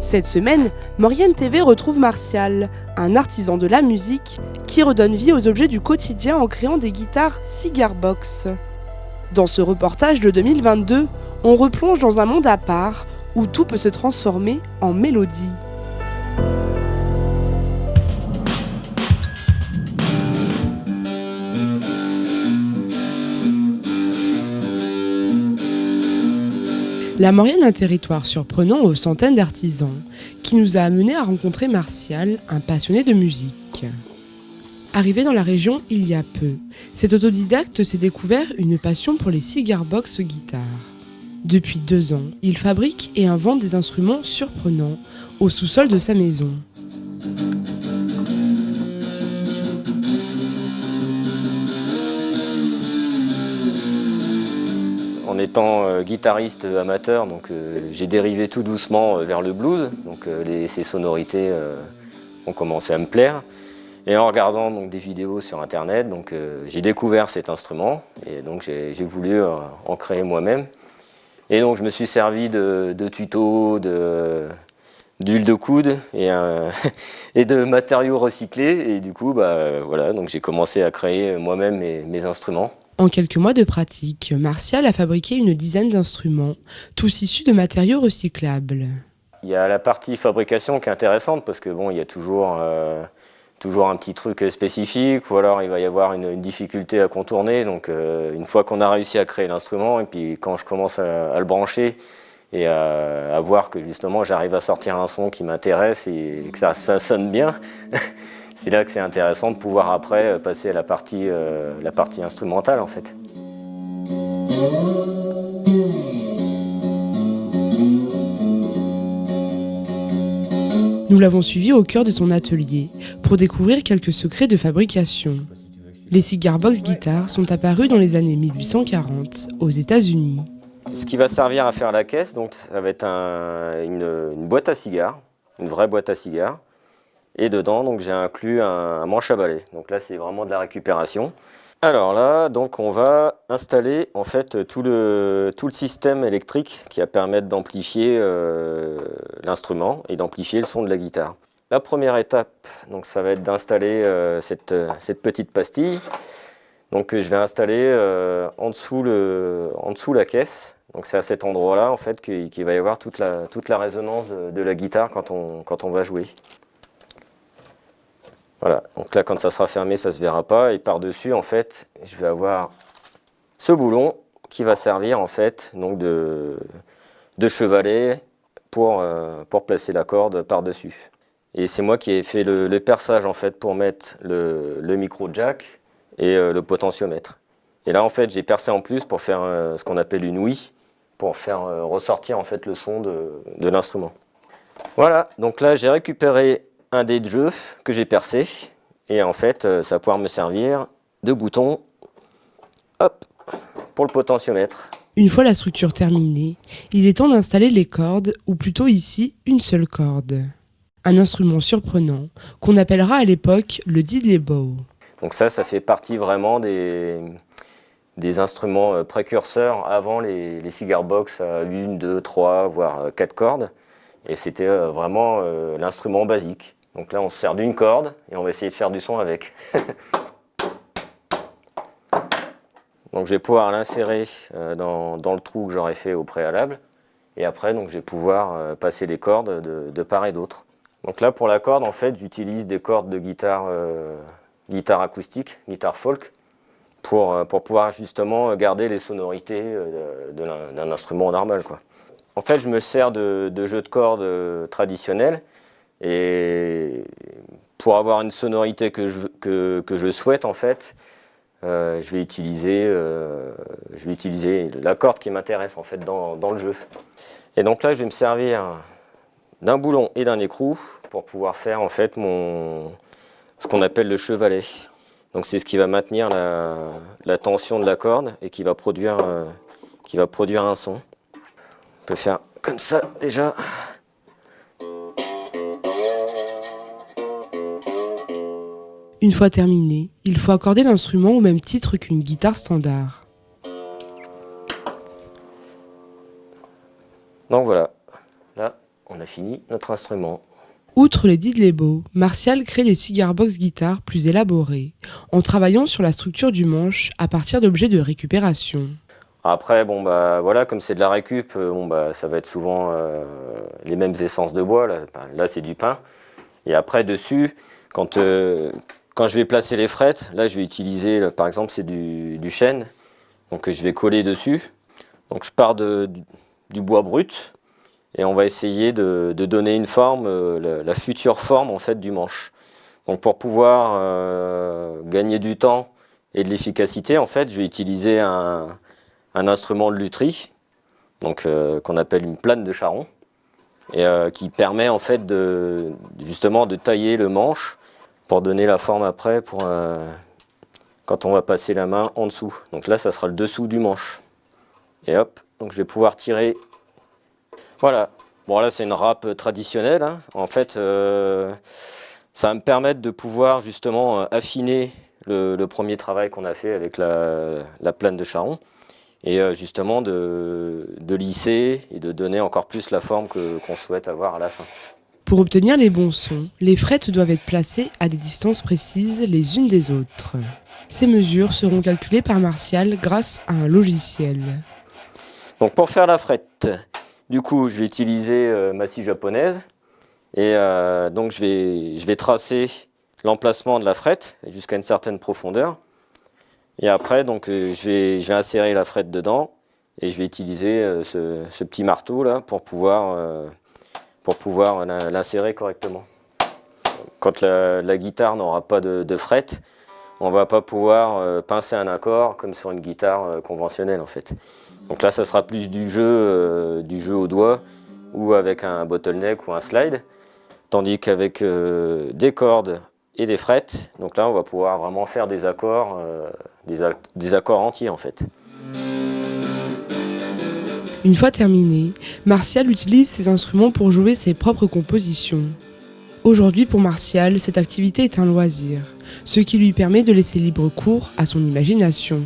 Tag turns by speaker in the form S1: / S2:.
S1: Cette semaine, Maurienne TV retrouve Martial, un artisan de la musique qui redonne vie aux objets du quotidien en créant des guitares Cigar Box. Dans ce reportage de 2022, on replonge dans un monde à part où tout peut se transformer en mélodie. La Maurienne est un territoire surprenant aux centaines d'artisans qui nous a amenés à rencontrer Martial, un passionné de musique. Arrivé dans la région il y a peu, cet autodidacte s'est découvert une passion pour les cigar box guitares. Depuis 2 ans, il fabrique et invente des instruments surprenants au sous-sol de sa maison.
S2: En étant guitariste amateur, j'ai dérivé tout doucement vers le blues. Ces sonorités ont commencé à me plaire. Et en regardant des vidéos sur internet, j'ai découvert cet instrument et j'ai voulu en créer moi-même. Et donc je me suis servi de tutos, d'huile de coude et de matériaux recyclés. Et du coup, j'ai commencé à créer moi-même mes instruments.
S1: En quelques mois de pratique, Martial a fabriqué une dizaine d'instruments, tous issus de matériaux recyclables.
S2: Il y a la partie fabrication qui est intéressante parce que il y a toujours un petit truc spécifique ou alors il va y avoir une difficulté à contourner. Donc une fois qu'on a réussi à créer l'instrument et puis quand je commence à le brancher et à voir que justement j'arrive à sortir un son qui m'intéresse et que ça sonne bien, c'est là que c'est intéressant de pouvoir après passer à la partie instrumentale en fait.
S1: Nous l'avons suivi au cœur de son atelier pour découvrir quelques secrets de fabrication. Les cigar box guitares sont apparues dans les années 1840 aux États-Unis.
S2: Ce qui va servir à faire la caisse, ça va être une boîte à cigares, une vraie boîte à cigares. Et dedans, j'ai inclus un manche à balai. Donc là, c'est vraiment de la récupération. Alors là, on va installer en fait tout le système électrique qui va permettre d'amplifier l'instrument et d'amplifier le son de la guitare. La première étape, ça va être d'installer cette petite pastille. Je vais installer en dessous la caisse. Donc c'est à cet endroit-là en fait qu'il va y avoir toute la résonance de la guitare quand on va jouer. Voilà, donc là quand ça sera fermé, ça ne se verra pas. Et par-dessus, en fait, je vais avoir ce boulon qui va servir en fait de chevalet pour placer la corde par-dessus. Et c'est moi qui ai fait le perçage en fait pour mettre le micro jack et le potentiomètre. Et là en fait j'ai percé en plus pour faire ce qu'on appelle une ouïe, pour faire ressortir en fait le son de l'instrument. Voilà, donc là j'ai récupéré un dé de jeu que j'ai percé et en fait ça va pouvoir me servir de bouton pour le potentiomètre.
S1: Une fois la structure terminée, il est temps d'installer les cordes, ou plutôt ici une seule corde. Un instrument surprenant qu'on appellera à l'époque le diddley bow.
S2: Donc ça fait partie vraiment des instruments précurseurs avant les cigar box à 1, 2, 3, voire 4 cordes. Et c'était vraiment l'instrument basique. Donc là, on se sert d'une corde et on va essayer de faire du son avec. Donc je vais pouvoir l'insérer dans le trou que j'aurais fait au préalable. Et après, je vais pouvoir passer les cordes de part et d'autre. Donc là, pour la corde, en fait, j'utilise des cordes de guitare acoustique, guitare folk, pour pouvoir justement garder les sonorités d'un instrument normal, quoi. En fait, je me sers de jeux de cordes traditionnels et pour avoir une sonorité que je souhaite, en fait, je vais utiliser la corde qui m'intéresse en fait dans le jeu. Et donc là, je vais me servir d'un boulon et d'un écrou pour pouvoir faire en fait ce qu'on appelle le chevalet. Donc c'est ce qui va maintenir la tension de la corde et qui va produire un son. On peut faire comme ça déjà.
S1: Une fois terminé, il faut accorder l'instrument au même titre qu'une guitare standard.
S2: Donc voilà, là on a fini notre instrument.
S1: Outre les didlebo, Martial crée des cigar box guitares plus élaborées, en travaillant sur la structure du manche à partir d'objets de récupération.
S2: Après, bon bah voilà, comme c'est de la récup, bon bah ça va être souvent les mêmes essences de bois. Là c'est du pin. Et après dessus, quand je vais placer les frettes, là je vais utiliser, là, par exemple c'est du chêne, donc je vais coller dessus. Donc je pars du bois brut. Et on va essayer de donner une forme, la future forme en fait du manche. Donc pour pouvoir gagner du temps et de l'efficacité, en fait, je vais utiliser un instrument de lutherie, donc qu'on appelle une plane de charron, et qui permet en fait justement de tailler le manche pour donner la forme après pour quand on va passer la main en dessous. Donc là, ça sera le dessous du manche. Et hop, donc je vais pouvoir tirer. Voilà, bon là c'est une râpe traditionnelle, hein. En fait ça va me permettre de pouvoir justement affiner le premier travail qu'on a fait avec la plane de charron et justement de lisser et de donner encore plus la forme qu'on souhaite avoir à la fin.
S1: Pour obtenir les bons sons, les frettes doivent être placées à des distances précises les unes des autres. Ces mesures seront calculées par Martial grâce à un logiciel.
S2: Donc pour faire la frette, du coup, je vais utiliser ma scie japonaise et donc je vais tracer l'emplacement de la frette jusqu'à une certaine profondeur. Et après, donc, je vais insérer la frette dedans et je vais utiliser ce petit marteau là pour pouvoir l'insérer correctement. Quand la guitare n'aura pas de frette, on ne va pas pouvoir pincer un accord comme sur une guitare conventionnelle en fait. Donc là, ça sera plus du jeu au doigt ou avec un bottleneck ou un slide. Tandis qu'avec des cordes et des frettes, donc là, on va pouvoir vraiment faire des accords entiers en fait.
S1: Une fois terminé, Martial utilise ses instruments pour jouer ses propres compositions. Aujourd'hui, pour Martial, cette activité est un loisir, ce qui lui permet de laisser libre cours à son imagination.